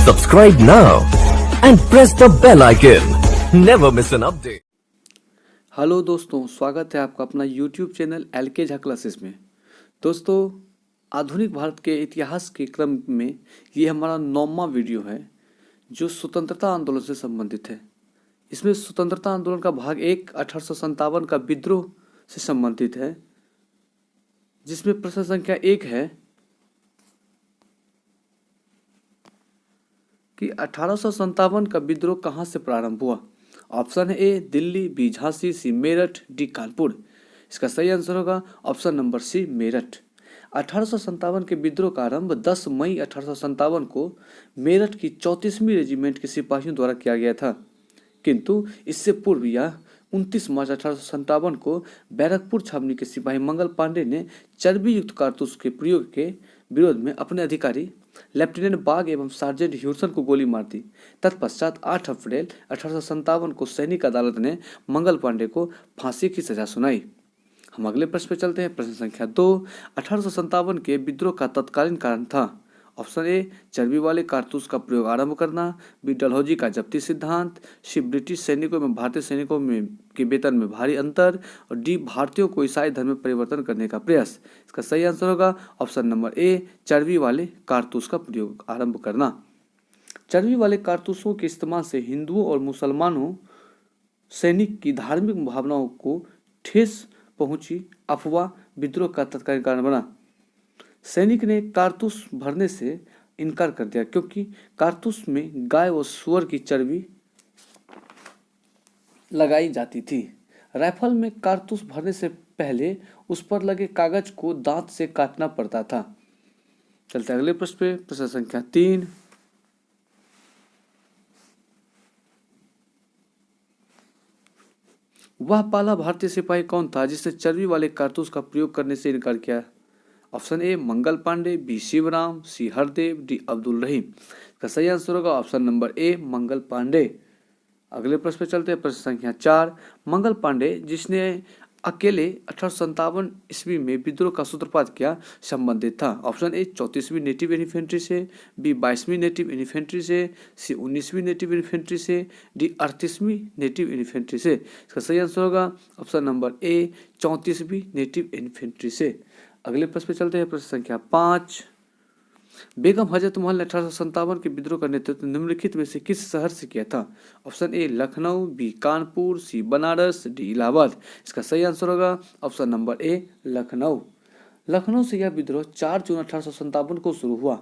Subscribe now and press the bell icon. Never miss an update. Hello दोस्तों, स्वागत है आपका अपना YouTube channel LK Jha classes में। दोस्तों, आधुनिक भारत के इतिहास के क्रम में ये हमारा 9वां वीडियो है जो स्वतंत्रता आंदोलन से संबंधित है। इसमें स्वतंत्रता आंदोलन का भाग 1 1857 का विद्रोह से संबंधित है, जिसमें प्रश्न संख्या 1 है कि 1857 का विद्रोह कहाँ से प्रारंभ हुआ। ऑप्शन है ए दिल्ली, बी झांसी, सी मेरठ, डी कानपुर। इसका सही आंसर होगा ऑप्शन नंबर सी मेरठ। 1857 के विद्रोह का आरंभ 10 मई 1857 को मेरठ की 34वीं रेजिमेंट के सिपाहियों द्वारा किया गया था, किंतु इससे पूर्व यह 29 मार्च 1857 को बैरकपुर छावनी के सिपाही मंगल पांडे ने चर्बी युक्त कारतूस के प्रयोग के विरोध में अपने अधिकारी लेफ्टिनेंट बाग एवं सार्जेंट ह्यूसन को गोली मार दी। तत्पश्चात 8 अप्रैल 1857 को सैनिक अदालत ने मंगल पांडे को फांसी की सजा सुनाई। हम अगले प्रश्न पे चलते हैं। प्रश्न संख्या 2, 1857 के विद्रोह का तत्कालीन कारण था। ऑप्शन ए चर्बी वाले कारतूस का प्रयोग आरंभ करना, बी डलहौजी का जब्ती सिद्धांत, सी ब्रिटिश सैनिकों में भारतीय सैनिकों में के वेतन में भारी अंतर, और डी भारतीयों को ईसाई धर्म में परिवर्तन करने का प्रयास। इसका सही आंसर होगा ऑप्शन नंबर ए चर्बी वाले कारतूस का प्रयोग आरंभ करना। चर्बी वाले कारतूसों के इस्तेमाल से हिंदुओं और मुसलमानों सैनिक की धार्मिक भावनाओं को ठेस पहुंची अफवाह विद्रोह का तत्कालीन कारण बना। सैनिक ने कारतूस भरने से इनकार कर दिया क्योंकि कारतूस में गाय और सुअर की चर्बी लगाई जाती थी। राइफल में कारतूस भरने से पहले उस पर लगे कागज को दांत से काटना पड़ता था। चलते अगले प्रश्न पे। प्रश्न संख्या 3, वह पहला भारतीय सिपाही कौन था जिसने चर्बी वाले कारतूस का प्रयोग करने से इनकार किया। Option A Mangal Pandey, B Shivram, C Hardev, D Abdul Rahim. इसका सही आंसर होगा option number A Mangal Pandey. अगले प्रश्न पे चलते हैं। प्रश्न संख्या 4, मंगल पांडे जिसने अकेले 1857 ईस्वी में विद्रोह का सूत्रपात किया संबंधित था। ऑप्शन ए 34वीं नेटिव इन्फेंट्री से, बी 22वीं नेटिव इन्फेंट्री से, सी 19वीं नेटिव इन्फेंट्री से, डी 38वीं नेटिव इन्फेंट्री से। इसका सही आंसर होगा ऑप्शन नंबर ए 34वीं नेटिव इन्फेंट्री से। अगले प्रश्न पे चलते हैं। प्रश्न संख्या 5, बेगम हजरत महल ने 1857 के विद्रोह का नेतृत्व निम्नलिखित में से किस शहर से किया था। Option A Lucknow, B Kanpur, C Banaras, D Allahabad. इसका सही आंसर होगा option number A Lucknow. Lucknow से यह विद्रोह 4 जून 1857 को शुरू हुआ।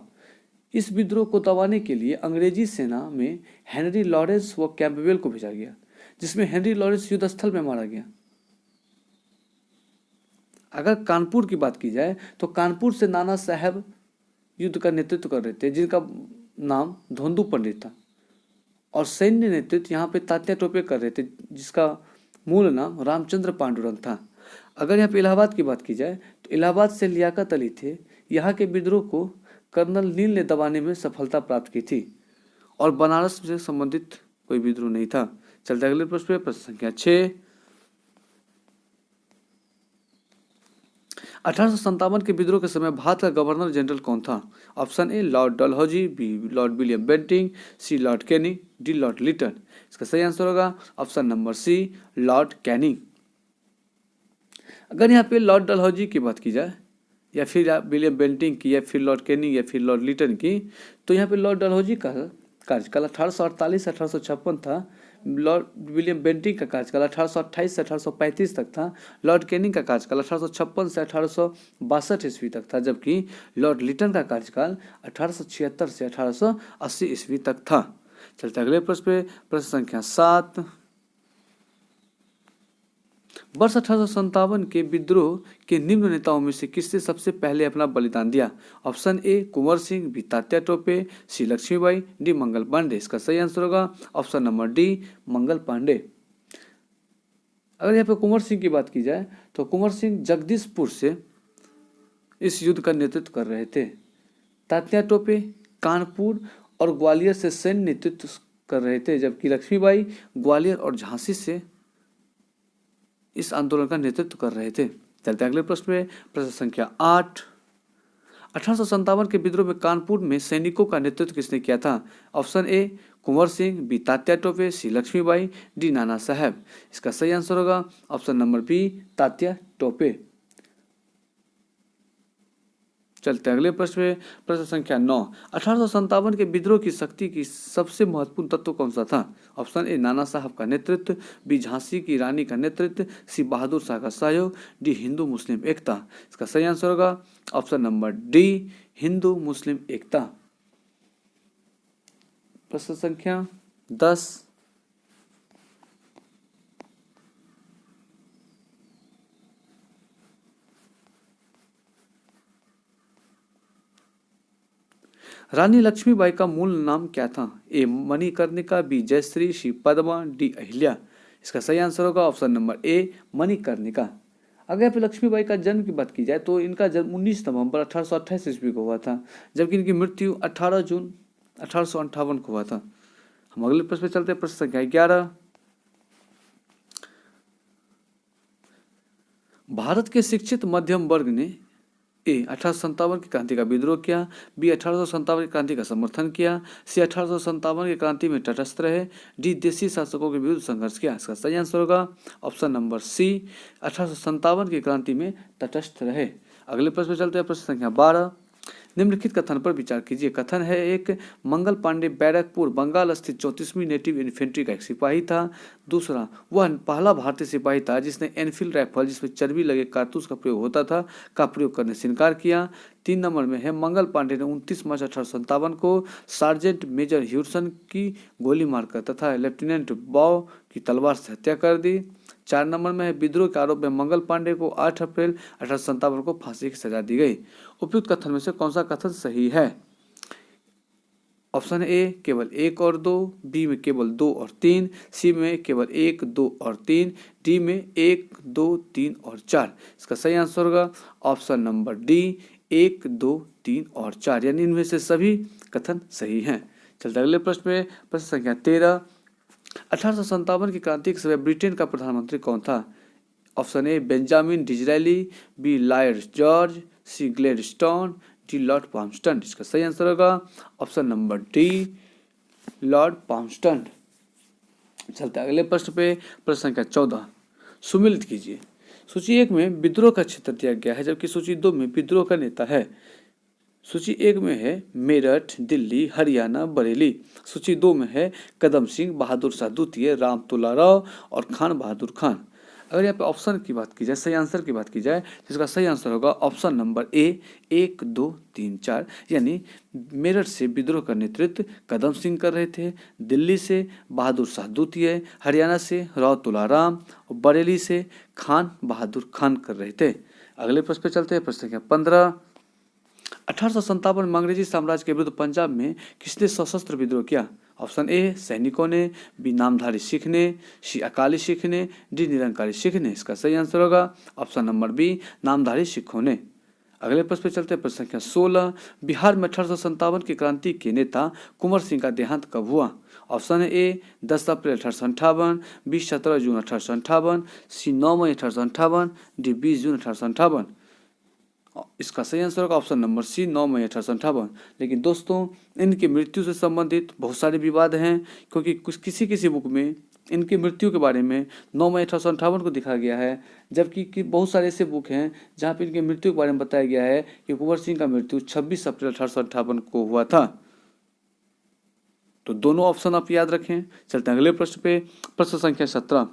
इस विद्रोह को दबाने के लिए अंग्रेजी सेना में हेनरी लॉरेंस व कैंपबेल को भेजा गया, जिसमें हेनरी लॉरेंस युद्ध स्थल में मारा गया। अगर कानपुर की बात की जाए तो कानपुर से नाना साहब युद्ध का नेतृत्व कर रहे थे, जिनका नाम धोंदू पंडित था, और सैन्य नेतृत्व यहाँ पे तात्या टोपे कर रहे थे, जिसका मूल नाम रामचंद्र पांडुरंग था। अगर यहाँ पे इलाहाबाद की बात की जाए तो इलाहाबाद से लियाकत अली थे। यहाँ के विद्रोह को कर्नल नील ने दबाने में सफलता प्राप्त की थी, और बनारस से संबंधित कोई विद्रोह नहीं था। चलते अगले प्रश्न पे। प्रश्न संख्या 6, 1857 के विद्रोह के समय भारत का गवर्नर जनरल कौन था। Option A lord Dalhousie, B lord William Bentinck, C lord Canning, D lord Lytton. इसका सही आंसर होगा option number C lord Canning. अगर यहाँ पे लॉर्ड डलहौजी की बात की जाए, या फिर विलियम बेंटिंग की, या फिर लॉर्ड कैनिंग, या फिर लॉर्ड लिटन की, तो यहाँ पे लॉर्ड डलहौजी का कार्यकाल 1848 से 1856 था। लॉर्ड विलियम बेंटिंग का कार्यकाल 1828 से 1835 तक था। लॉर्ड कैनिंग का कार्यकाल 1856 से 1862 ईस्वी तक था, जबकि लॉर्ड लिटन का कार्यकाल 1876 से 1880 ईस्वी तक था। चलते अगले प्रश्न पे। प्रश्न संख्या 7, वर्ष 1857 के विद्रोह के निम्न नेताओं में से किसने सबसे पहले अपना बलिदान दिया। Option A Kunwar Singh, B Tatya Tope, C Lakshmibai, D Mangal Pandey. इसका सही आंसर होगा option number D Mangal Pandey. अगर यहाँ पे कुंवर सिंह की बात की जाए तो कुंवर सिंह जगदीशपुर से इस युद्ध का नेतृत्व कर रहे थे। तात्या टोपे कानपुर और ग्वालियर से सैन्य नेतृत्व कर रहे थे, जबकि लक्ष्मीबाई ग्वालियर और झांसी से इस आंदोलन का नेतृत्व कर रहे थे। चलते अगले प्रश्न में। प्रश्न संख्या 8, 1857 के विद्रोह में कानपुर में सैनिकों का नेतृत्व किसने किया था? Option A Kunwar Singh, B Tatya Tope, C Lakshmibai, D Nana Sahab. इसका सही आंसर होगा option number B Tatya Tope. चलते अगले प्रश्न में, प्रश्न संख्या 9। 1857 के विद्रोह की शक्ति की सबसे महत्वपूर्ण तत्व कौन सा था? ऑप्शन ए नाना साहब का नेतृत्व, बी झांसी की रानी का नेतृत्व, सी बहादुर शाह का सहयोग, डी हिंदू मुस्लिम एकता। इसका सही आंसर होगा ऑप्शन नंबर डी हिंदू मुस्लिम एकता। प्रश्न संख्या 10। रानी लक्ष्मीबाई का मूल नाम क्या था? ए मणिकर्णिका, बी जयश्री, सी पद्मा, डी अहिल्या। इसका सही आंसर होगा ऑप्शन नंबर ए मणिकर्णिका। अगर यहाँ पे लक्ष्मीबाई का जन्म की बात की जाए तो इनका जन्म 19 नवंबर 1828 ईस्वी को हुआ था, जबकि इनकी मृत्यु 18 जून 1858 को हुआ था। हम अगले प्रश्न पे चलते हैं, प्रश्न संख्या 11। भारत के शिक्षित मध्यम वर्ग ने ए 1857 की क्रांति का विद्रोह किया, बी 1857 की क्रांति का समर्थन किया, सी 1857 की क्रांति में तटस्थ रहे, डी देशी शासकों के विरुद्ध संघर्ष किया। इसका सही आंसर होगा ऑप्शन नंबर सी 1857 की क्रांति में तटस्थ रहे। अगले प्रश्न में चलते हैं, प्रश्न संख्या 12। निम्नलिखित कथन पर विचार कीजिए। कथन है, एक मंगल पांडे बैरकपुर बंगाल स्थित 34वीं नेटिव इन्फेंट्री का एक सिपाही था। दूसरा, वह पहला भारतीय सिपाही था जिसने एनफील्ड राइफल, जिसमें चर्बी लगे कारतूस का प्रयोग होता था, का प्रयोग करने से इनकार किया। 3 नंबर में है, मंगल पांडे ने 29 मार्च 1857 को सार्जेंट मेजर ह्यूरसन की गोली मारकर तथा लेफ्टिनेंट बॉ की तलवार से हत्या कर दी। 4 नंबर में है, विद्रोह के आरोप में मंगल पांडे को 8 अप्रैल 1857 को फांसी की सजा दी गई। उपयुक्त कथन में से कौन सा कथन सही है? ऑप्शन ए केवल 1 और 2, बी में केवल 2 और 3, सी में केवल 1, 2 और 3, डी में 1, 2, 3 और 4। इसका सही आंसर होगा ऑप्शन नंबर डी 1, 2, 3 और 4, यानी इनमें से सभी कथन सही हैं। चलते अगले प्रश्न में, प्रश्न संख्या 13। 1857 की क्रांति के समय ब्रिटेन का प्रधानमंत्री कौन था? Option A Benjamin Disraeli, B Lord George, C Gladstone, D Lord Palmerston. इसका सही आंसर होगा option number D Lord Palmerston. चलते अगले प्रश्न पे, प्रश्न संख्या 14। सुमिलित कीजिए। सूची 1 में विद्रोह का क्षेत्र दिया गया है, जबकि सूची 2 में विद्रोह का नेता है। सूची 1 में है मेरठ, दिल्ली, हरियाणा, बरेली। सूची 2 में है कदम सिंह, बहादुर शाह द्वितीय, राम तुला राव और खान बहादुर खान। अगर यहाँ पे ऑप्शन की बात की जाए, सही आंसर की बात की जाए, तो इसका सही आंसर होगा ऑप्शन नंबर ए 1, 2, 3, 4, यानी मेरठ से विद्रोह का नेतृत्व कदम सिंह कर रहे थे, दिल्ली से बहादुर शाह द्वितीय, हरियाणा से राव तुला राम और बरेली से खान बहादुर खान कर रहे थे। अगले प्रश्न पे चलते हैं, प्रश्न संख्या 15। 1857 में अंग्रेजी साम्राज्य के विरुद्ध पंजाब में किसने सशस्त्र विद्रोह किया? ऑप्शन ए सैनिकों ने, बी नामधारी सिख ने, सी अकाली सिख ने, डी निरंकारी सिख ने। इसका सही आंसर होगा ऑप्शन नंबर बी नामधारी सिखों ने। अगले प्रश्न पे चलते हैं, प्रश्न संख्या 16। बिहार में 1857 की क्रांति के नेता कुंवर सिंह का देहांत कब हुआ? ऑप्शन ए 10 अप्रैल 1858, बी 17 जून 1858, सी 9 मई 1858, डी 20 जून 1858। इसका सही आंसर होगा ऑप्शन नंबर सी 9 मई 1858। लेकिन दोस्तों, इनकी मृत्यु से संबंधित बहुत सारे विवाद हैं, क्योंकि किसी बुक में इनकी मृत्यु के बारे में 9 मई 1858 को दिखा गया है, जबकि बहुत सारे ऐसे बुक हैं जहाँ पे इनकी मृत्यु के बारे में बताया गया है कि कुंवर सिंह का मृत्यु 26 अप्रैल 1858 को हुआ था। तो दोनों ऑप्शन आप याद रखें। चलते हैं अगले प्रश्न पे, प्रश्न संख्या 17।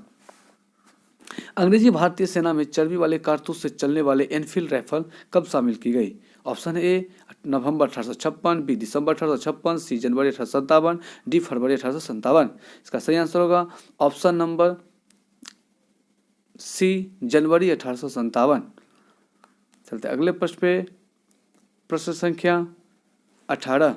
अंग्रेजी भारतीय सेना में चर्बी वाले कारतूस से चलने वाले एनफील्ड राइफल कब शामिल की गई? ऑप्शन ए नवंबर 1856, बी दिसंबर 1856, सी जनवरी 1857, डी फरवरी 1857। इसका सही आंसर होगा ऑप्शन नंबर सी जनवरी 1857। चलते अगले प्रश्न पे, प्रश्न संख्या 18।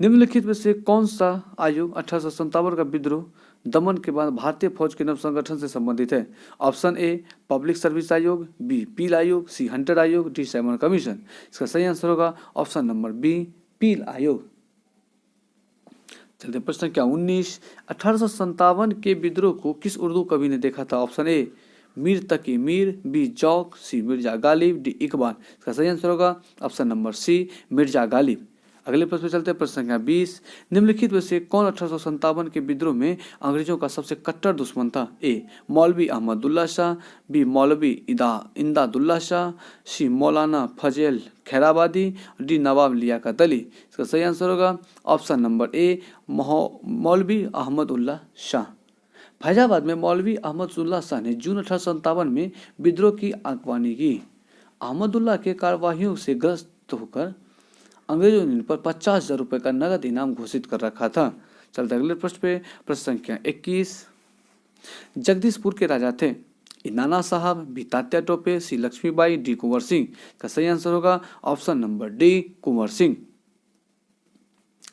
निम्नलिखित में से कौन सा आयोग 1857 का विद्रोह दमन के बाद भारतीय फौज के नव संगठन से संबंधित है? ऑप्शन ए पब्लिक सर्विस आयोग, बी पील आयोग, सी हंटर आयोग, डी साइमन कमीशन। इसका सही आंसर होगा ऑप्शन नंबर बी पील आयोग। चलते प्रश्न संख्या 19। 1857 के विद्रोह को किस उर्दू कवि ने देखा था? Option A Mir Taqi Mir, B Zauq, C Mirza Ghalib, D Iqbal. इसका सही आंसर होगा option number C Mirza Ghalib. अगले प्रश्न पे चलते हैं, प्रश्न संख्या 20। निम्नलिखित में से कौन 1857 के विद्रोह में अंग्रेजों का सबसे कट्टर दुश्मन था? ए मौलवी अहमदुल्ला शाह, बी मौलवी इमदादुल्ला शाह, सी मौलाना फजल खैराबादी, डी नवाब लियाकत अली। इसका सही आंसर होगा ऑप्शन नंबर ए मौलवी अहमदुल्ला शाह। फैजाबाद में मौलवी अहमदुल्ला शाह ने जून 1857 में विद्रोह की आगवानी की। अहमदुल्ला के कार्यवाहियों से ग्रस्त होकर अंग्रेजों ने इन पर 50,000 रुपये का नगद इनाम घोषित कर रखा था। चलते अगले प्रश्न पे, प्रश्न संख्या 21। जगदीशपुर के राजा थे? ए नाना साहब, B Tatya Tope, C Lakshmibai, D Kunwar Singh. का सही आंसर होगा option number D Kunwar Singh.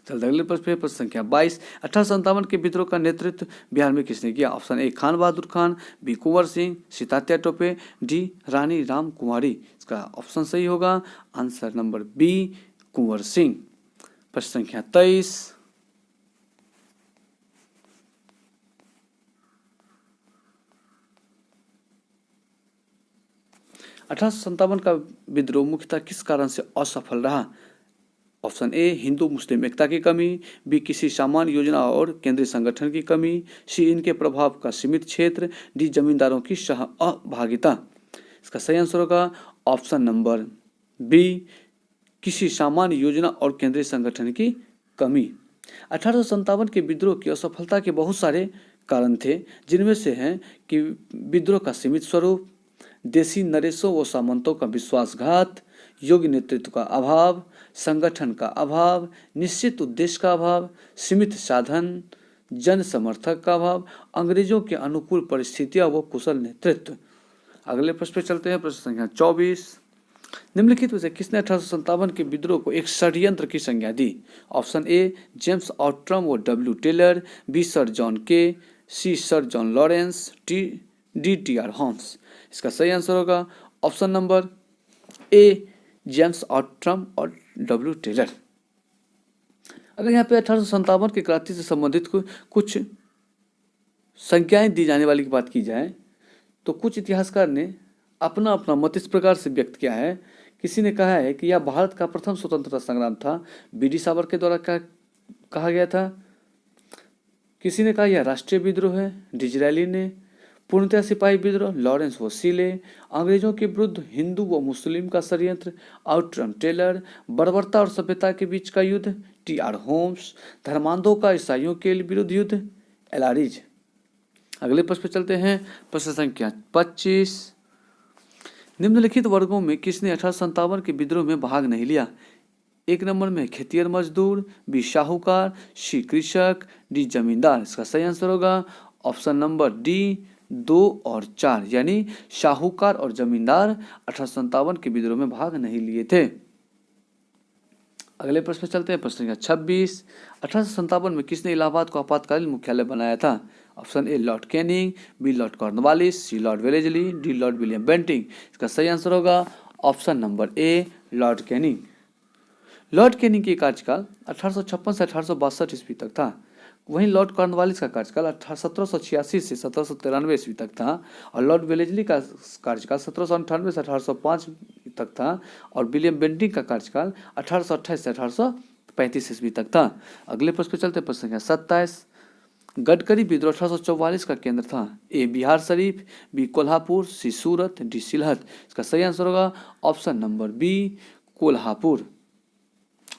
चलते अगले प्रश्न पे, प्रश्न संख्या 22। 1857 के विद्रोह का नेतृत्व बिहार में किसने किया? Option A Khan Bahadur Khan, B Kunwar Singh, C Tatya Tope, D Rani Ram Kumari. इसका ऑप्शन सही होगा answer number B Kunwar Singh. प्रश्न संख्या 23। 1857 का विद्रोह मुख्यतः किस कारण से असफल रहा? ऑप्शन ए हिंदू मुस्लिम एकता की कमी, बी किसी सामान्य योजना और केंद्रीय संगठन की कमी, सी इनके प्रभाव का सीमित क्षेत्र, डी जमींदारों की सहभागिता। इसका सही आंसर होगा ऑप्शन नंबर बी किसी सामान्य योजना और केंद्रीय संगठन की कमी। 1857 के विद्रोह की असफलता के बहुत सारे कारण थे, जिनमें से हैं कि विद्रोह का सीमित स्वरूप, देशी नरेशों व सामंतों का विश्वासघात, योग्य नेतृत्व का अभाव, संगठन का अभाव, निश्चित उद्देश्य का अभाव, सीमित साधन, जन समर्थक का अभाव, अंग्रेजों के अनुकूल परिस्थितियां व कुशल नेतृत्व। अगले प्रश्न पे चलते हैं, प्रश्न संख्या 24। निम्नलिखित में से किसने 1857 के विद्रोह को एक षड्यंत्र की संज्ञा दी? ऑप्शन ए जेम्स आउट्रम व W Taylor, B sir John Kaye, C sir John Lawrence, D T R Holmes. इसका सही आंसर होगा option number A James Outram और डब्ल्यू टेलर। अगर यहाँ पे 1857 की क्रांति से संबंधित कुछ संज्ञाएं दी जाने वाली की बात की जाए तो कुछ इतिहासकार ने अपना अपना मत इस प्रकार से व्यक्त किया है। किसी ने कहा है कि यह भारत का प्रथम स्वतंत्रता संग्राम था, बी.डी. सावरकर के द्वारा कहा गया था। किसी ने कहा यह राष्ट्रीय विद्रोह है, डिजरायली ने। पूर्णतः सिपाही विद्रोह, लॉरेंस व सीले। अंग्रेजों के विरुद्ध हिंदू व मुस्लिम का षड्यंत्र, आउट्रम टेलर। बर्बरता और सभ्यता के बीच का युद्ध, टी आर होम्स। धर्मांधों का ईसाइयों के विरुद्ध युद्ध, एलारिज। अगले प्रश्न पे चलते हैं, प्रश्न संख्या 25। निम्नलिखित वर्गों में किसने 1857 के विद्रोह में भाग नहीं लिया? एक नंबर में खेतिहर मजदूर, बी शाहूकार, सी कृषक, डी जमींदार। इसका सही आंसर होगा ऑप्शन नंबर डी 2 और 4, यानी शाहूकार और जमींदार 1857 के विद्रोह में भाग नहीं लिए थे। अगले प्रश्न पे चलते हैं, प्रश्न संख्या 26। 1857 में किसने इलाहाबाद को आपातकालीन मुख्यालय बनाया था? Option A lord Canning, B lord Cornwallis, C lord Wellesley, D lord William Bentinck. इसका सही आंसर होगा option number A lord Canning. Lord Canning की कार्यकाल 1856 से 1862 ईस्वी तक था। वहीं लॉर्ड कॉर्नवालिस का कार्यकाल 1786 से 1793 ईस्वी तक था और लॉर्ड वेलेजली का कार्यकाल 1798 से 1805 तक था और विलियम बेंटिंग का कार्यकाल 1828 से 1835 ईस्वी तक था। अगले प्रश्न पे चलते, प्रश्न संख्या 27। गडकरी विद्रोह 1844 का केंद्र था। ए बिहार शरीफ, बी कोल्हापुर, सी सूरत, डी सिलहट। इसका सही आंसर होगा ऑप्शन नंबर बी कोल्हापुर।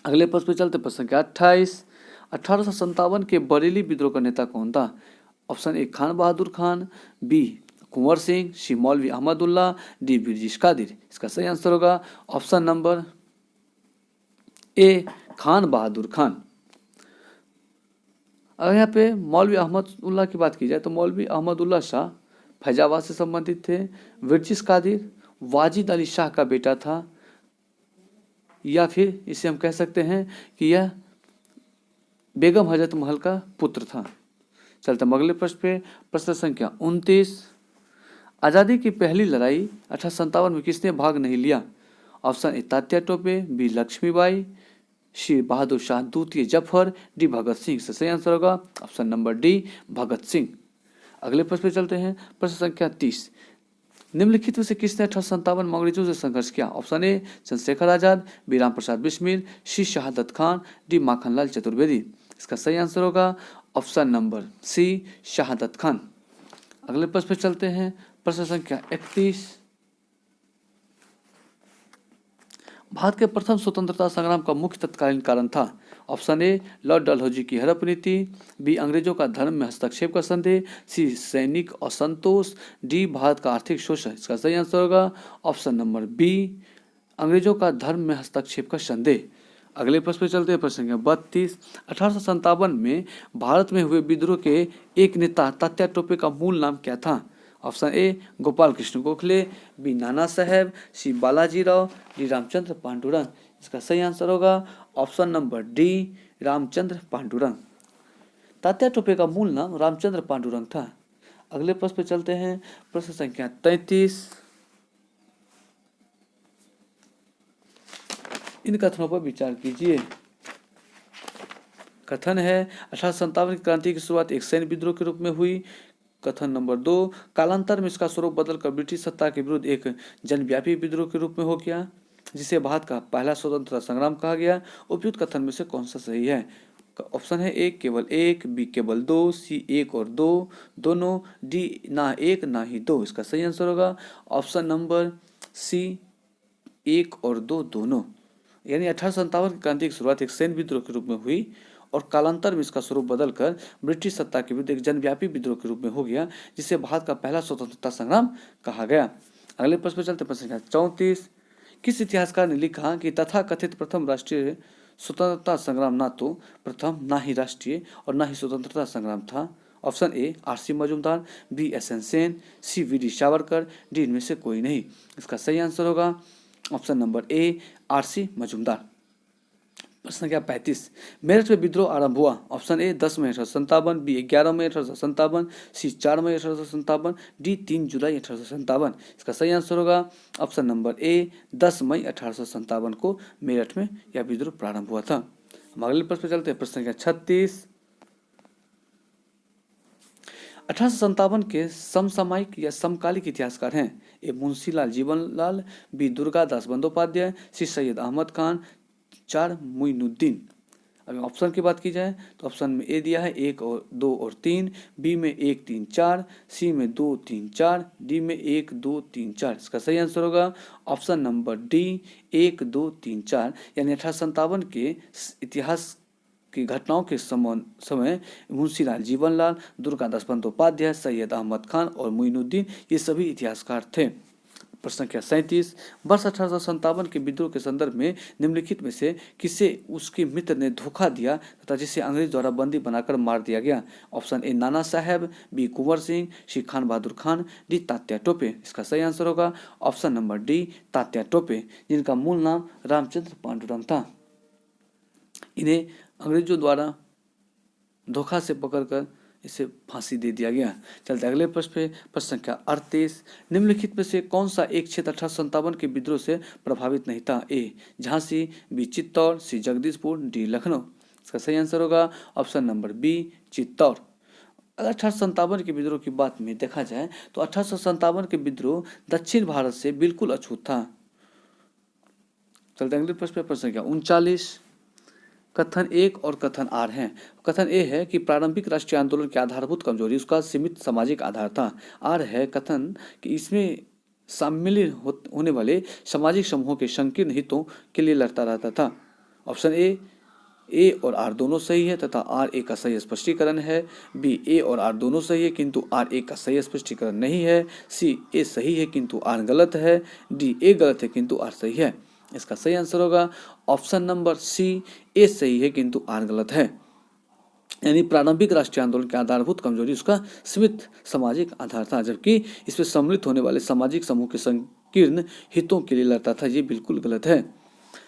अगले प्रश्न पे चलते, प्रश्न संख्या 28। 1857 के बरेली विद्रोह का नेता कौन था? Option A Khan Bahadur Khan, B Kunwar Singh, C Maulvi Ahmadullah, D Birjis Qadir. इसका सही आंसर होगा option number A Khan Bahadur Khan. अगर यहाँ पे मौलवी अहमदुल्ला की बात की जाए तो मौलवी अहमदुल्ला शाह फैजाबाद से संबंधित थे। बिरजिश कादिर वाजिद अली शाह का बेटा था, या फिर इसे हम कह सकते हैं कि यह बेगम हजरत महल का पुत्र था। चलते हम अगले प्रश्न पे, प्रश्न संख्या 29। आज़ादी की पहली लड़ाई 1857 में किसने भाग नहीं लिया? Option A Tatya Tope, B Lakshmibai, C Bahadur Shah द्वितीय जफर, डी भगत सिंह। सही आंसर होगा option number D Bhagat Singh. अगले प्रश्न पे चलते हैं, प्रश्न संख्या 30। निम्नलिखित में से किसने 1857 में अंग्रेजों से संघर्ष किया? Option A Chandrashekhar Azad, B Ram Prasad Bismil, C Shahadat Khan, D Makhanlal Chaturvedi. इसका सही आंसर होगा ऑप्शन नंबर सी शहादत खान। अगले प्रश्न पे चलते हैं। प्रश्न संख्या 31। भारत के प्रथम स्वतंत्रता संग्राम का मुख्य तत्कालीन कारण था? ऑप्शन ए लॉर्ड डलहौजी की हड़प नीति, बी अंग्रेजों का धर्म में हस्तक्षेप का संदेह, सी सैनिक असंतोष, डी भारत का आर्थिक शोषण। इसका सही आंसर होगा ऑप्शन नंबर बी अंग्रेजों का धर्म में हस्तक्षेप का संदेह। अगले प्रश्न पे चलते हैं। प्रश्न संख्या 32। 1857 में भारत में हुए विद्रोह के एक नेता तात्या टोपे का मूल नाम क्या था? Option A Gopal Krishna Gokhale, B Nana Saheb, C Balaji Rao, D Ramchandra Pandurang. इसका सही आंसर होगा option number D Ramchandra Pandurang. Tatya Tope का मूल नाम रामचंद्र पांडुरंग था। अगले प्रश्न पे चलते हैं। प्रश्न संख्या 33। इन कथनों पर विचार कीजिए। कथन है 1857 की क्रांति की शुरुआत एक सैन्य विद्रोह के रूप में हुई। कथन नंबर 2, कालांतर में इसका स्वरूप बदलकर ब्रिटिश सत्ता के विरुद्ध एक जनव्यापी विद्रोह के रूप में हो गया, जिसे भारत का पहला स्वतंत्रता संग्राम कहा गया। उपयुक्त कथन में से कौन सा सही है? ऑप्शन है ए केवल एक, बी केवल दो, सी एक और दो दोनों, डी ना एक ना ही दो। इसका सही आंसर होगा ऑप्शन नंबर सी एक और दो दोनों। यानी 1857 की क्रांति की शुरुआत एक सैन्य विद्रोह के रूप में हुई और कालांतर में इसका स्वरूप बदलकर ब्रिटिश सत्ता के विरुद्ध एक जनव्यापी विद्रोह के रूप में हो गया, जिसे भारत का पहला स्वतंत्रता संग्राम कहा गया। अगले प्रश्न पर चलते। प्रश्न 34। किस इतिहासकार ने लिखा कि तथाकथित प्रथम राष्ट्रीय स्वतंत्रता संग्राम ना तो प्रथम, ना ही राष्ट्रीय और ना ही स्वतंत्रता संग्राम था? Option A R C. Majumdar, B S N. Sen, C V D. Savarkar, D इनमें से कोई नहीं। इसका सही आंसर होगा option number A R C. Majumdar. प्रश्न संख्या 35। मेरठ में विद्रोह आरंभ हुआ। ऑप्शन ए 10 मई 1857, बी 11 मई 1857, सी 4 मई 1857, डी 3 जुलाई 1857। इसका सही आंसर होगा ऑप्शन नंबर ए 10 मई 1857 को मेरठ में यह विद्रोह प्रारंभ हुआ था। हम अगले प्रश्न पे चलते हैं। प्रश्न संख्या 36। 1857 के समसामयिक या समकालिक इतिहासकार हैं? ए मुंशीलाल जीवनलाल, बी दुर्गादास बंदोपाध्याय, सी सैयद अहमद खान, 4 मुइनुद्दीन। अगर ऑप्शन की बात की जाए तो ऑप्शन में ए दिया है 1 और 2 और 3, बी में 1 3 4, सी में 2 3 4, डी में 1 2 3 4। इसका सही आंसर होगा ऑप्शन नंबर डी 1 2 3 4। यानी 1857 के इतिहास की घटनाओं के समय मुंशीलाल जीवनलाल, दुर्गादास बंदोपाध्याय, सैयद अहमद खान और मुइनुद्दीन ये सभी इतिहासकार थे। प्रश्न संख्या 37। वर्ष 1857 के विद्रोह के संदर्भ में निम्नलिखित में से किसे उसके मित्र ने धोखा दिया तथा जिसे अंग्रेज द्वारा बंदी बनाकर मार दिया गया? ऑप्शन ए नाना साहेब, बी कुंवर सिंह, सी खान बहादुर खान, डी तात्या टोपे। इसका सही आंसर होगा option number D Tatya Tope, जिनका मूल नाम रामचंद्र पांडुरंग था। इन्हें अंग्रेजों द्वारा धोखा से पकड़कर इसे फांसी दे दिया गया। चलते अगले प्रश्न पे। प्रश्न संख्या 38। निम्नलिखित में से कौन सा एक क्षेत्र 1857 के विद्रोह से प्रभावित नहीं था? ए झांसी, बी चित्तौड़, सी जगदीशपुर, डी लखनऊ। इसका सही आंसर होगा ऑप्शन नंबर बी चित्तौड़। अगर 1857 के विद्रोह की बात में देखा जाए तो 1857 के विद्रोह दक्षिण भारत से बिल्कुल अछूत था। चलते अगले प्रश्न पे। प्रश्न संख्या 39। कथन 1 और कथन आर हैं। कथन ए है कि प्रारंभिक राष्ट्रीय आंदोलन की आधारभूत कमजोरी उसका सीमित सामाजिक आधार था। आर है कथन कि इसमें सम्मिलित होने वाले सामाजिक समूहों के संकीर्ण हितों के लिए लड़ता रहता था। ऑप्शन ए और आर दोनों सही है तथा आर ए का सही स्पष्टीकरण है। बी ए और आर दोनों सही है किंतु आर ए का सही स्पष्टीकरण नहीं है। सी ए सही है किंतु आर गलत है। डी ए गलत है किंतु आर सही है। इसका सही आंसर होगा ऑप्शन नंबर सी ए सही है किंतु आर गलत है। यानी प्रारंभिक राष्ट्रीय आंदोलन की आधारभूत कमजोरी उसका सीमित सामाजिक आधार था, जबकि इसमें सम्मिलित होने वाले सामाजिक समूह के संकीर्ण हितों के लिए लड़ता था। ये बिल्कुल गलत है।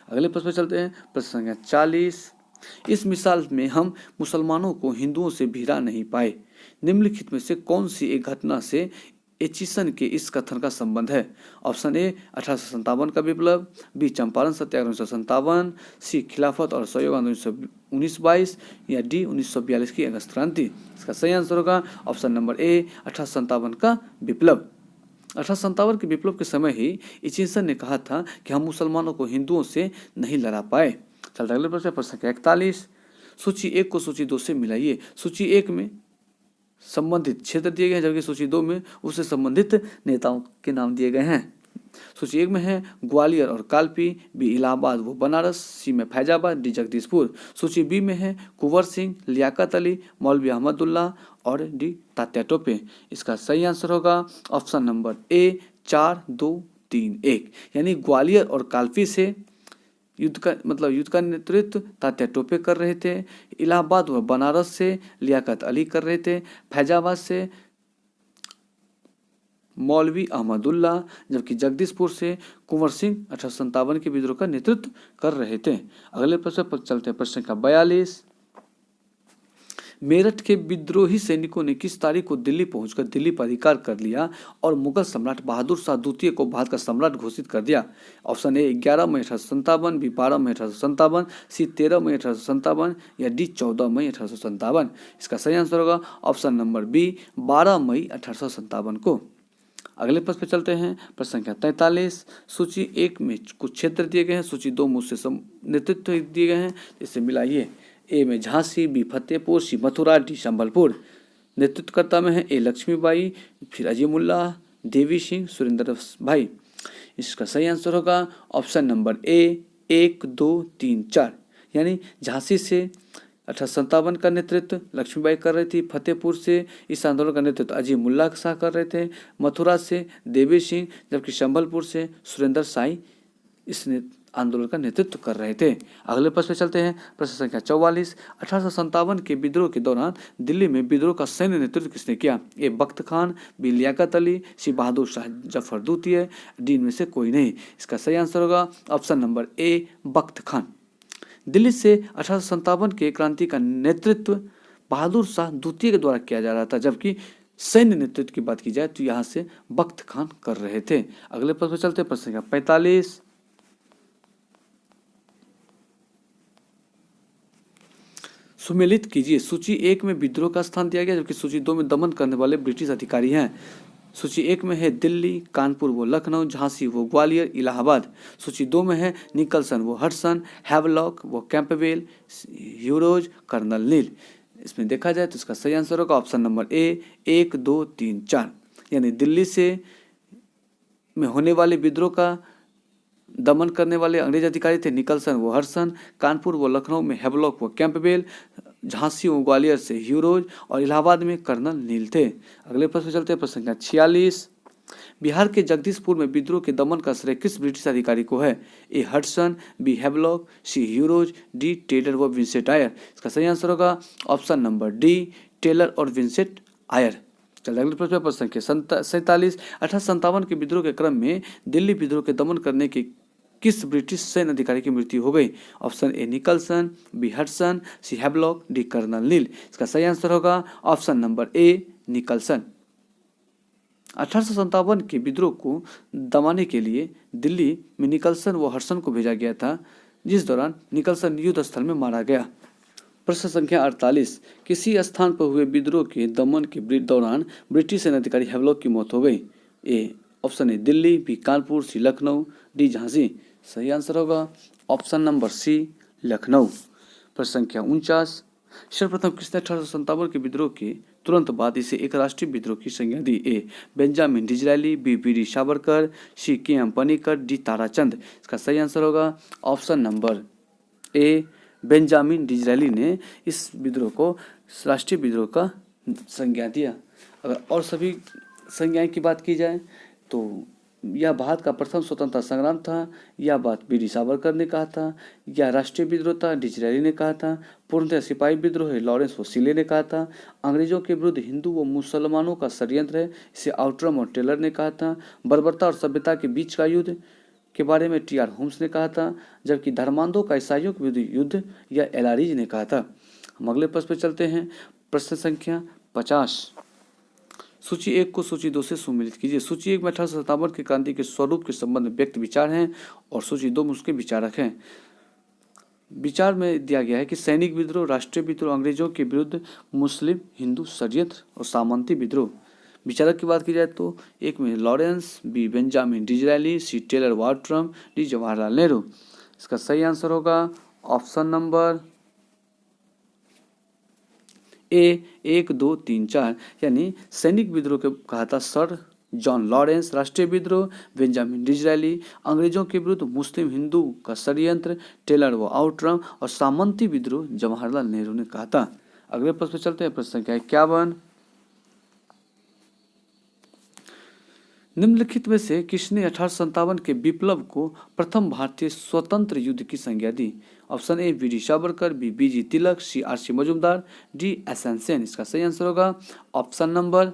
अगले प्रश्न पे चलते हैं। प्रश्न संख्या 40। इस मिसाल में हम मुसलमानों को हिंदुओं से भिड़ा नहीं पाए। निम्नलिखित में से कौन सी एक घटना से एचिसन के इस कथन का संबंध है? ऑप्शन ए 1857 का विप्लव, बी चंपारण सत्याग्रह 1957, सी खिलाफत और सहयोग आंदोलन 1922 या डी 1942 की अगस्त क्रांति। इसका सही आंसर होगा ऑप्शन नंबर ए 1857 का विप्लव। 1857 के विप्लव के समय ही इचिंसन ने कहा था कि हम मुसलमानों को हिंदुओं से नहीं लड़ा पाए। चलते अगले प्रश्न संख्या 41। सूची 1 को सूची 2 से मिलाइए। सूची 1 में संबंधित क्षेत्र दिए गए हैं, जबकि सूची 2 में उससे संबंधित नेताओं के नाम दिए गए हैं। सूची 1 में है ग्वालियर और कालपी, बी इलाहाबाद व बनारस, सी में फैजाबाद, डी जगदीशपुर। सूची बी में है कुंवर सिंह, लियाकत अली, मौलवी अहमदुल्ला और डी तात्या टोपे। इसका सही आंसर होगा ऑप्शन नंबर ए 4 2 3 1, यानी ग्वालियर और कालपी से युद्ध का नेतृत्व तात्या टोपे कर रहे थे। इलाहाबाद व बनारस से लियाकत अली कर रहे थे। फैजाबाद से मौलवी अहमदुल्ला, जबकि जगदीशपुर से कुंवर सिंह 1857 के विद्रोह का नेतृत्व कर रहे थे। अगले प्रश्न पर चलते हैं, प्रश्न का 42। मेरठ के विद्रोही सैनिकों ने किस तारीख को दिल्ली पहुंचकर दिल्ली पर अधिकार कर लिया और मुगल सम्राट बहादुर शाह द्वितीय को भारत का सम्राट घोषित कर दिया? ऑप्शन ए 11 मई 1857, बी 12 मई 1857, सी 13 मई 1857 या डी 14 मई 1857। इसका सही आंसर होगा ऑप्शन नंबर बी 12 मई 1857 को। अगले प्रश्न पे चलते हैं, प्रश्न संख्या 43। सूची 1 में कुछ क्षेत्र दिए गए हैं, सूची 2 में उससे नेतृत्व दिए गए हैं, इसे मिलाइए। ए में झांसी, बी फतेहपुर, सी मथुरा, डी संबलपुर। नेतृत्वकर्ता में है ए लक्ष्मीबाई, फिर अजीमुल्ला, देवी सिंह, सुरेंद्र भाई। इसका सही आंसर होगा ऑप्शन नंबर ए 1 2 3 4, यानी झांसी से 1857 का नेतृत्व लक्ष्मीबाई कर रही थी, फतेहपुर से इस आंदोलन का नेतृत्व अजीमुल्ला शाह कर रहे थे, मथुरा से देवी सिंह, जबकि संबलपुर से सुरेंद्र साई इस आंदोलन का नेतृत्व कर रहे थे। अगले प्रश्न पे चलते हैं, प्रश्न संख्या 44। 1857 के विद्रोह के दौरान दिल्ली में विद्रोह का सैन्य नेतृत्व किसने किया? ए बख्त खान, बी लियाकत अली, सी बहादुर शाह जफर द्वितीय, डी में से कोई नहीं। इसका सही आंसर होगा ऑप्शन नंबर ए बख्त खान। दिल्ली से 1857 के क्रांति का नेतृत्व बहादुर शाह द्वितीय के द्वारा किया जा रहा था, जबकि सैन्य नेतृत्व की बात की जाए तो यहाँ से बख्त खान कर रहे थे। अगले प्रश्न पे चलते हैं, प्रश्न संख्या 45। सुमेलित कीजिए। सूची 1 में विद्रोह का स्थान दिया गया, जबकि सूची 2 में दमन करने वाले ब्रिटिश अधिकारी हैं। सूची 1 में है दिल्ली, कानपुर व लखनऊ, झांसी व ग्वालियर, इलाहाबाद। सूची 2 में है निकलसन व हडसन, हैवलॉक व कैंपबेल, ह्यूरोज, कर्नल नील। इसमें देखा जाए तो इसका सही आंसर होगा ऑप्शन नंबर ए 1 2 3 4, यानी दिल्ली से में होने वाले विद्रोह का दमन करने वाले अंग्रेज अधिकारी थे निकलसन व हडसन, कानपुर व लखनऊ में हैवलॉक व कैंपबेल, झांसी व ग्वालियर से ह्यूरोज और इलाहाबाद में कर्नल नील थे। अगले प्रश्न चलते हैं, प्रश्न संख्या 46। बिहार के जगदीशपुर में विद्रोह के दमन का श्रेय किस ब्रिटिश अधिकारी को है? ए हडसन, बी हैवलॉक, सी ह्यूरोज, डी टेलर व विंसेंट आयर। इसका सही आंसर होगा ऑप्शन नंबर डी टेलर और विंसेंट आयर। चलिए अगले प्रश्न पर संख्या 47। 1857 के विद्रोह के क्रम में दिल्ली विद्रोह के दमन करने के किस ब्रिटिश सैन्य अधिकारी की मृत्यु हो गई? Option A Nicholson, B Hudson, C Havelock, D colonel Neill. इसका सही आंसर होगा ऑप्शन नंबर ए निकलसन। 1857 के विद्रोह को दमाने के लिए दिल्ली में निकलसन व हडसन को भेजा गया था, जिस दौरान निकलसन युद्ध स्थल में मारा गया। प्रश्न संख्या 48। किसी स्थान पर हुए विद्रोह के दमन के दौरान ब्रिटिश सैन्य अधिकारी हैवलॉक की मौत हो गई? A option A Delhi, B Kanpur, C Lucknow, D Jhansi. सही आंसर होगा ऑप्शन नंबर सी लखनऊ। प्रश्न संख्या 49। सर्वप्रथम किसने 1857 के विद्रोह के तुरंत बाद इसे एक राष्ट्रीय विद्रोह की संज्ञा दी? ए Benjamin Disraeli, B we Savarkar, सी के एम पनिकर, डी ताराचंद। इसका सही आंसर होगा ऑप्शन नंबर ए बेंजामिन डिज़रायली ने इस विद्रोह को राष्ट्रीय विद्रोह का संज्ञा दिया। अगर और सभी संज्ञाएं की बात की जाए तो यह भारत का प्रथम स्वतंत्रता संग्राम था, यह बात वी सावरकर ने कहा था, यह राष्ट्रीय विद्रोह था डिज़रायली ने कहा था, पूर्णतः सिपाही विद्रोह है लॉरेंस वसीले ने कहा था, अंग्रेजों के विरुद्ध हिंदू व मुसलमानों का षड्यंत्र है इसे आउटरम और टेलर ने कहा था, बर्बरता और सभ्यता के बीच का युद्ध के बारे में टी आर होम्स ने कहा था, जबकि धर्मांधों का ईसाइयों के विरुद्ध युद्ध या एलारीज ने कहा था। हम अगले प्रश्न पर चलते हैं, प्रश्न संख्या 50। सूची 1 को सूची 2 से सुमेलित कीजिए। सूची 1 में 1857 की क्रांति के स्वरूप के संबंध में व्यक्त विचार हैं और सूची 2 में उसके विचारक हैं। विचार में दिया गया है कि सैनिक विद्रोह, राष्ट्रीय विद्रोह, अंग्रेजों के विरुद्ध मुस्लिम हिंदू षड्यंत्र और सामंती विद्रोह। विचारक की बात की जाए तो एक में लॉरेंस, बी बेंजामिन डिज़रायली, सी टेलर वार्ट्रम, डी जवाहरलाल नेहरू। इसका सही आंसर होगा ऑप्शन नंबर ए 1, 2, 3, 4। यानी सैनिक विद्रोह के कहा था सर जॉन लॉरेंस, राष्ट्रीय विद्रोह बेंजामिन डिज़रायली, अंग्रेजों के विरुद्ध मुस्लिम हिंदू का षड्यंत्र टेलर व आउटरम, और सामंती विद्रोह जवाहरलाल नेहरू ने कहा था। अगले प्रश्न पे चलते हैं। प्रश्न संख्या 51। निम्नलिखित में से किसने 1857 के विप्लव को प्रथम भारतीय स्वतंत्र युद्ध की संज्ञा दी? Option A V D Savarkar, B B G Tilak, C R C Majumdar, D S N Sen. इसका सही आंसर होगा option number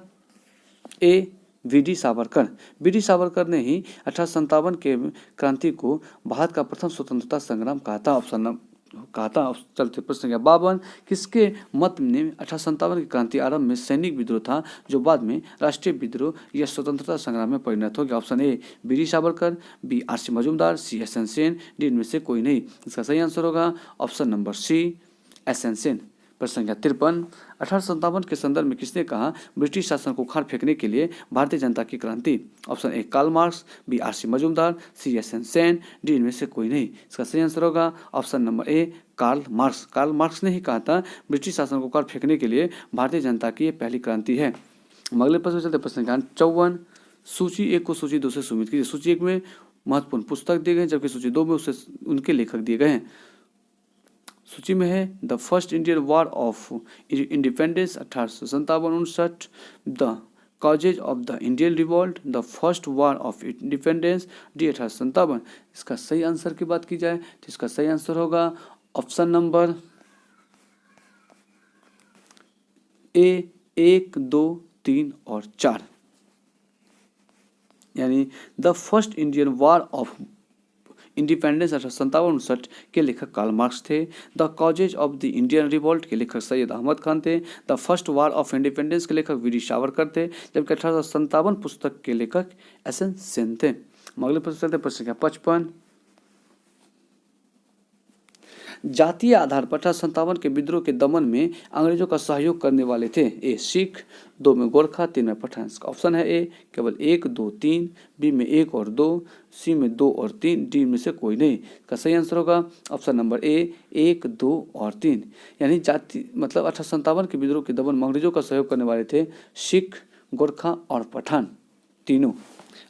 A V D Savarkar. V D Savarkar ने ही 1857 के क्रांति को भारत का प्रथम स्वतंत्रता संग्राम कहा था। चलते प्रश्न संख्या 52। किसके मत में 1857 की क्रांति आरंभ में सैनिक विद्रोह था जो बाद में राष्ट्रीय विद्रोह या स्वतंत्रता संग्राम में परिणत हो गया? Option A V D Savarkar, B R C Majumdar, C S N Sen, D इनमें से कोई नहीं। इसका सही आंसर होगा option number C S N Sen. प्रश्न संख्या 53। 1857 के संदर्भ में किसने कहा ब्रिटिश शासन को उखाड़ फेंकने के लिए भारतीय जनता की क्रांति? Option A Karl Marx, B R C Majumdar, C S N Sen, D इनमें से कोई नहीं। इसका सही आंसर होगा option number A Karl Marx. Karl Marx ने ही कहा था ब्रिटिश शासन को उखाड़ फेंकने के लिए भारतीय जनता की ये पहली क्रांति है। अगले प्रश्न चलते प्रश्न संख्या 54। सूची 1 को सूची 2 से सुमित कीजिए। सूची 1 में महत्वपूर्ण पुस्तक दिए गए जबकि सूची 2 में उससे उनके लेखक दिए गए हैं। सूची में है the first Indian war of independence 1857-59, the causes of the Indian revolt, the first war of independence, D 1857। इसका सही आंसर की बात की जाए तो इसका सही आंसर होगा ऑप्शन नंबर ए 1, 2, 3 और 4। यानी the first Indian war of independence 1857-59 के लेखक कार्ल मार्क्स थे। The causes of the Indian revolt के लेखक सैयद अहमद खान थे। The first war of independence के लेखक वी डी सावरकर थे, जबकि 1857 पुस्तक के लेखक एस एन सेन थे। अगले प्रश्न चलते प्रश्न संख्या 55। जातीय आधार पर 1857 के विद्रोह के दमन में अंग्रेजों का सहयोग करने वाले थे? ए सिख, 2 में गोरखा, 3 में पठान। इसका ऑप्शन है ए केवल 1, 2, 3, बी में 1 और 2, सी में 2 और 3, डी में से कोई नहीं। इसका सही आंसर होगा ऑप्शन नंबर ए 1, 2 और 3। यानी जाति मतलब 1857 के विद्रोह के दमन में अंग्रेजों का सहयोग करने वाले थे सिख, गोरखा और पठान तीनों।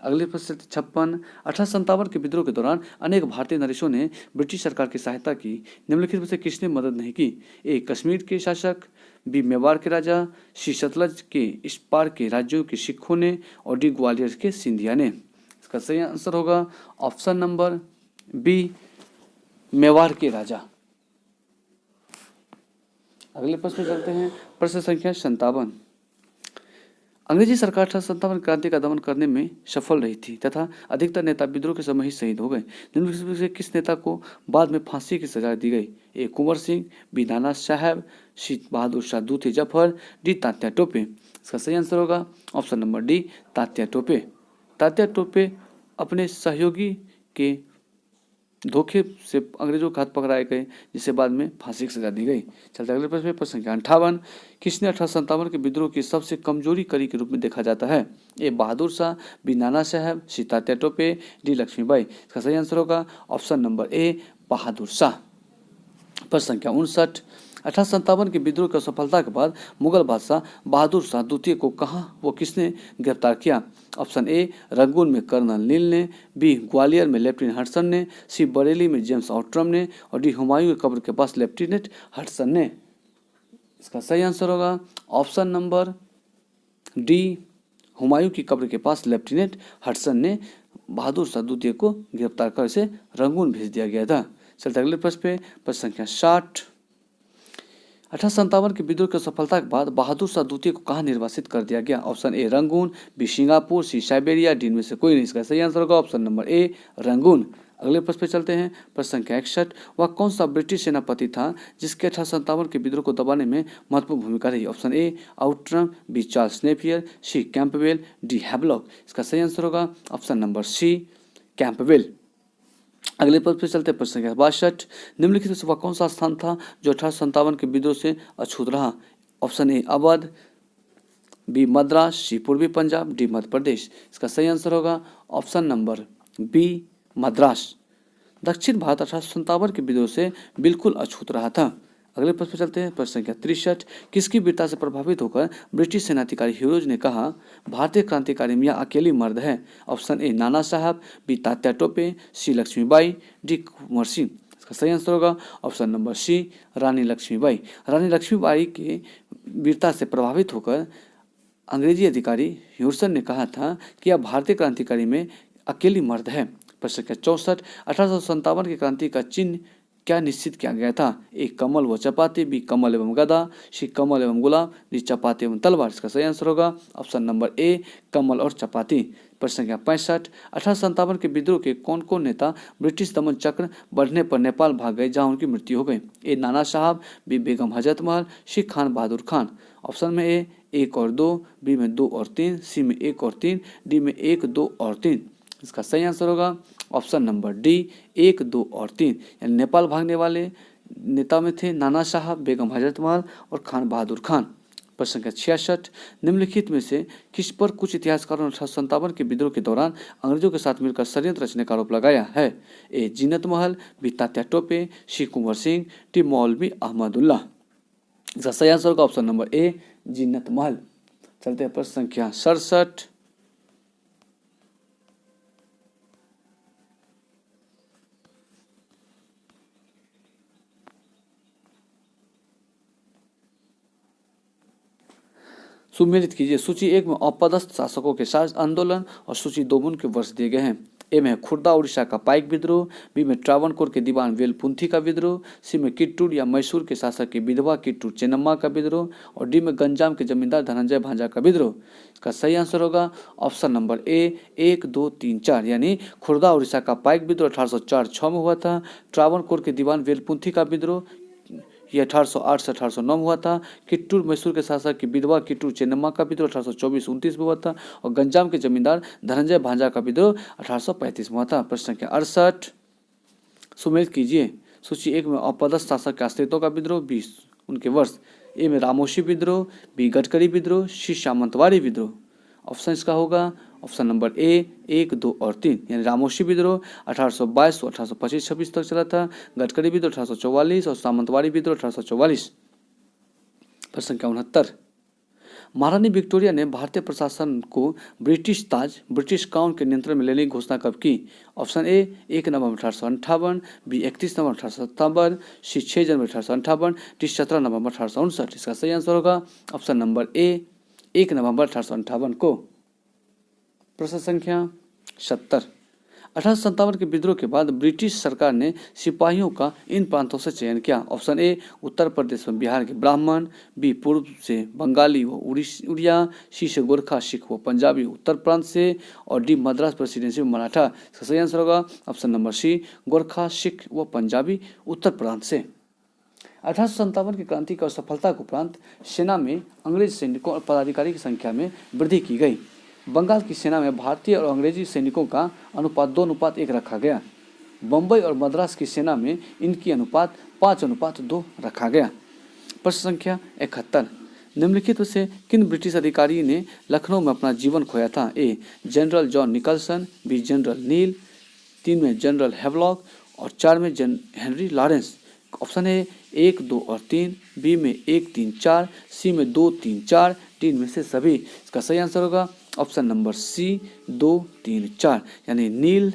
अगले प्रश्न 56। 1857 के विद्रोह के दौरान अनेक भारतीय नरेशों ने ब्रिटिश सरकार की सहायता की। निम्नलिखित में से किसने मदद नहीं की? ए कश्मीर के शासक, बी मेवाड़ के राजा, सी सतलज के इस पार के राज्यों के सिखों ने, और डी ग्वालियर के सिंधिया ने। इसका सही आंसर होगा ऑप्शन नंबर बी मेवाड़ के राजा। अगले प्रश्न चलते हैं। प्रश्न संख्या 57। अंग्रेजी सरकार 1857 क्रांति का दमन करने में सफल रही थी तथा अधिकतर नेता विद्रोह के समय ही शहीद हो गए। निम्नलिखित से किस नेता को बाद में फांसी की सजा दी गई? ए कुंवर सिंह, बी नाना साहब, सी बहादुर शाह दूती जफर, डी तात्या टोपे। इसका सही आंसर होगा option number D Tatya Tope. Tatya Tope अपने सहयोगी के धोखे से अंग्रेजों का हाथ पकड़ाए गए, जिससे बाद में फांसी की सजा दी गई। चलते अगले प्रश्न में प्रश्न संख्या 58। किसने 1857 के विद्रोह की सबसे कमजोरी कड़ी के रूप में देखा जाता है? ए बहादुर शाह, बी नाना साहब, सी तात्या टोपे, डी लक्ष्मीबाई। इसका सही आंसर होगा ऑप्शन नंबर ए बहादुर शाह। प्रश्न संख्या 59। 1857 के विद्रोह की सफलता के बाद मुगल बादशाह बहादुर शाह द्वितीय को कहाँ वो किसने गिरफ्तार किया? ऑप्शन ए रंगून में कर्नल नील ने, बी ग्वालियर में लेफ्टिनेंट हडसन ने, सी बरेली में जेम्स आउटरम ने, और डी हुमायूं की कब्र के पास लेफ्टिनेंट हडसन ने। इसका सही आंसर होगा ऑप्शन नंबर डी हुमायूं की कब्र के पास लेफ्टिनेंट हडसन ने बहादुर शाह द्वितीय को गिरफ्तार कर इसे रंगून भेज दिया गया था। चलते अगले प्रश्न पे प्रश्न संख्या 60। 1857 के विद्रोह की सफलता के बाद बहादुर शाह द्वितीय को कहाँ निर्वासित कर दिया गया? Option A Rangoon, B Singapore, C Siberia, D में से कोई नहीं। इसका सही आंसर होगा ऑप्शन नंबर ए रंगून। अगले प्रश्न पे चलते हैं। प्रश्न संख्या 61। वह कौन सा ब्रिटिश सेनापति था जिसके 1857 के विद्रोह को दबाने में महत्वपूर्ण भूमिका रही? Option A Outram, B Charles Napier, C Campbell, D Havelock. इसका सही आंसर होगा ऑप्शन नंबर सी कैंपबेल। अगले पद पर चलते प्रश्न संख्या 62। निम्नलिखित में से वह कौन सा स्थान था जो 1857 के विद्रोह से अछूत रहा? Option A Awadh, B Madras, C पूर्वी पंजाब, डी मध्य प्रदेश। इसका सही आंसर होगा ऑप्शन नंबर बी मद्रास। दक्षिण भारत 1857 के विद्रोह से बिल्कुल अछूत रहा था। अगले प्रश्न पर चलते हैं। प्रश्न संख्या 63। किसकी वीरता से प्रभावित होकर ब्रिटिश सेनाधिकारी ह्यूज ने कहा, भारतीय क्रांतिकारी में यह अकेली मर्द है? ऑप्शन ए नाना साहब, B Tatya Tope, C Lakshmibai, D Kunwar Singh. इसका सही आंसर होगा ऑप्शन नंबर सी रानी लक्ष्मीबाई। रानी लक्ष्मीबाई की वीरता से प्रभावित होकर अंग्रेजी अधिकारी ह्यूसन ने कहा था कि यह भारतीय क्रांतिकारी में अकेली मर्द है। प्रश्न संख्या 64। 1857 की क्रांति का चिन्ह क्या निश्चित किया गया था? ए कमल व चपाती, बी कमल एवं गदा, सी कमल एवं गुलाब, डी चपाती एवं तलवार। इसका सही आंसर होगा ऑप्शन नंबर ए कमल और चपाती। प्रश्न संख्या 65। 1857 के विद्रोह के कौन कौन नेता ब्रिटिश दमन चक्र बढ़ने पर नेपाल भाग गए जहां उनकी मृत्यु हो गई? ए नाना साहब, बी बेगम हजरत महल, सी खान बहादुर खान। ऑप्शन में ए 1 और 2, बी में 2 और 3, सी में 1 और 3, डी में 1, 2 और 3। इसका सही आंसर होगा ऑप्शन नंबर डी 1, 2 और 3। यानी नेपाल भागने वाले नेता में थे नाना साहब, बेगम हजरत महल और खान बहादुर खान। प्रश्न संख्या 66। निम्नलिखित में से किस पर कुछ इतिहासकारों ने 1857 के विद्रोह के दौरान अंग्रेजों के साथ मिलकर षड्यंत्र रचने का आरोप लगाया है? ए जीनत महल, बी तात्या टोपे, सी कुंवर सिंह, डी मौलवी अहमदुल्ला। इसका सही आंसर होगा ऑप्शन नंबर ए जीनत महल। चलते हैं प्रश्न संख्या 67। सुमेलित कीजिए। सूची 1 में अपदस्थ शासकों के साथ आंदोलन और सूची 2 में उनके वर्ष दिए गए हैं। ए में खुर्दा उड़ीसा का पाइक विद्रोह, बी में ट्रावणकोर के दीवान वेलपुंथी का विद्रोह, सी में किट्टूर या मैसूर के शासक की विधवा किट्टूर चेन्नम्मा का विद्रोह और डी में गंजाम के जमींदार धनंजय भांजा का विद्रोह। इसका सही आंसर होगा ऑप्शन नंबर ए 1, 2, 3, 4। यानी खुर्दा उड़ीसा का पाइक विद्रोह 1804-06 में हुआ था। ट्रावणकोर के दीवान वेलपुंथी का विद्रोह यह 1808 से 1809 में हुआ था। किट्टूर मैसूर के शासक की विधवा किट्टूर चेन्नम्मा का विद्रोह 1824-29 में हुआ था और गंजाम के जमींदार धनंजय भांजा का विद्रोह 1835 में हुआ था। प्रश्न संख्या 68 सुमेलित कीजिए। सूची 1 में अपदस्थ शासक के अस्तित्व का विद्रोह, बी उनके वर्ष। ए में रामोशी विद्रोह, बी गडकरी विद्रोह, सी सामंतवाड़ी विद्रोह। ऑप्शन इसका होगा ऑप्शन नंबर ए 1, 2 और 3। यानी रामोशी विद्रोह 1822 से 1825-26 तक चला था। गडकरी विद्रोह 1844 और सामंतवाड़ी विद्रोह 1844। प्रश्न संख्या 69। महारानी विक्टोरिया ने भारतीय प्रशासन को ब्रिटिश ताज ब्रिटिश क्राउन के नियंत्रण में लेने की घोषणा कब की? ऑप्शन ए 1 नवंबर 1858, बी 31 नवंबर 1857, सी 6 जनवरी 1858, डी 17 नवंबर 1859। इसका सही आंसर होगा ऑप्शन नंबर ए 1 नवंबर 1858 को। प्रश्न संख्या 70। 1857 के विद्रोह के बाद ब्रिटिश सरकार ने सिपाहियों का इन प्रांतों से चयन किया। ऑप्शन ए उत्तर प्रदेश में बिहार के ब्राह्मण, बी पूर्व से बंगाली व उड़िया, सी से गोरखा सिख व पंजाबी उत्तर प्रांत से और डी मद्रास प्रेसिडेंसी में मराठा। इसका सही आंसर होगा option number C Gorkha Sikh व पंजाबी उत्तर प्रांत से। 1857 की क्रांति की असफलता के उपरांत सेना में अंग्रेज सैनिकों और पदाधिकारी की संख्या में वृद्धि की गई। बंगाल की सेना में भारतीय और अंग्रेजी सैनिकों का अनुपात 2:1 रखा गया। बम्बई और मद्रास की सेना में इनकी अनुपात 5:2 रखा गया। प्रश्न संख्या 71। निम्नलिखित में से किन ब्रिटिश अधिकारी ने लखनऊ में अपना जीवन खोया था? A general John Nicholson, B general Neill, 3 में जनरल हैवलॉक और 4 में हेनरी लॉरेंस। ऑप्शन है 1, 2 और 3, बी में 1, 3, 4, सी में 2, 3, 4, डी में से सभी। इसका सही आंसर होगा ऑप्शन नंबर सी 2, 3, 4। यानी नील,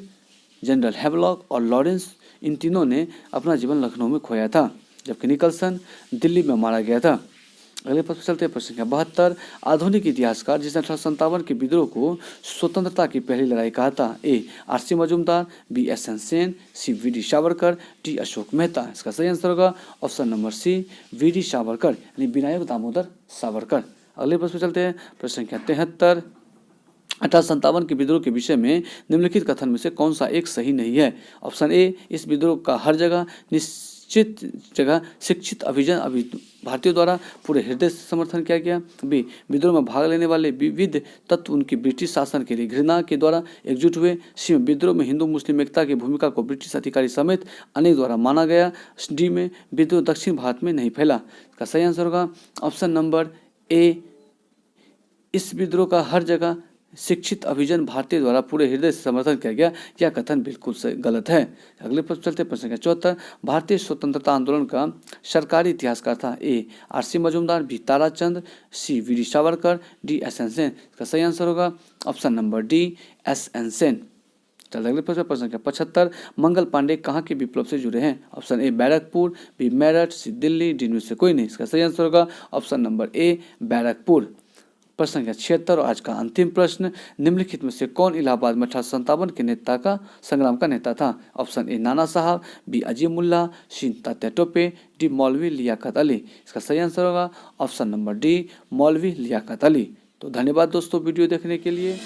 जनरल हैवलॉक और लॉरेंस इन तीनों ने अपना जीवन लखनऊ में खोया था, जबकि निकलसन दिल्ली में मारा गया था। अगले प्रश्न चलते हैं। प्रश्न संख्या 72। आधुनिक इतिहासकार जिसने 1857 के विद्रोह को स्वतंत्रता की पहली लड़ाई कहा था? A R C. Majumdar, B S N. Sen, C V D. Savarkar, D Ashok Mehta. इसका सही आंसर होगा option number C V D. Savarkar यानी विनायक दामोदर सावरकर। अगले प्रश्न चलते हैं। प्रश्न संख्या 73। 1857 के विद्रोह के विषय में निम्नलिखित कथन में से कौन सा एक सही नहीं है? ऑप्शन ए इस विद्रोह का हर जगह निश्चित जगह शिक्षित अभिजन भारतीयों द्वारा पूरे हृदय से समर्थन किया गया। बी विद्रोह में भाग लेने वाले विविध तत्व उनकी ब्रिटिश शासन के लिए घृणा के द्वारा एकजुट हुए। सी में विद्रोह में हिंदू मुस्लिम एकता की भूमिका को ब्रिटिश अधिकारी समेत अनेक द्वारा माना गया। डी में विद्रोह दक्षिण भारत में नहीं फैला। इसका सही आंसर होगा ऑप्शन नंबर ए इस विद्रोह का हर जगह शिक्षित अभिजन भारतीय द्वारा पूरे हृदय से समर्थन किया गया, यह कथन बिल्कुल से गलत है। अगले प्रश्न चलते, प्रश्न संख्या 74। भारतीय स्वतंत्रता आंदोलन का सरकारी इतिहासकार था? A R C. Majumdar, B Tarachand, C V D. Savarkar, D S N. Sen. इसका सही आंसर होगा option number D S N. Sen. चल अगले प्रश्न, प्रश्न संख्या 75। मंगल पांडे कहाँ के विप्लव से जुड़े हैं? Option A Barrackpore, B Meerut, C Delhi, D इनमें से कोई नहीं। इसका सही आंसर होगा ऑप्शन नंबर ए बैरकपुर। प्रश्न संख्या 76 और आज का अंतिम प्रश्न, निम्नलिखित में से कौन इलाहाबाद में 1857 के नेता का संग्राम का नेता था? ऑप्शन ए नाना साहब, बी अजीमुल्ला, सी तात्या टोपे, डी मौलवी लियाकत अली। इसका सही आंसर होगा ऑप्शन नंबर डी मौलवी लियाकत अली। तो धन्यवाद दोस्तों वीडियो देखने के लिए।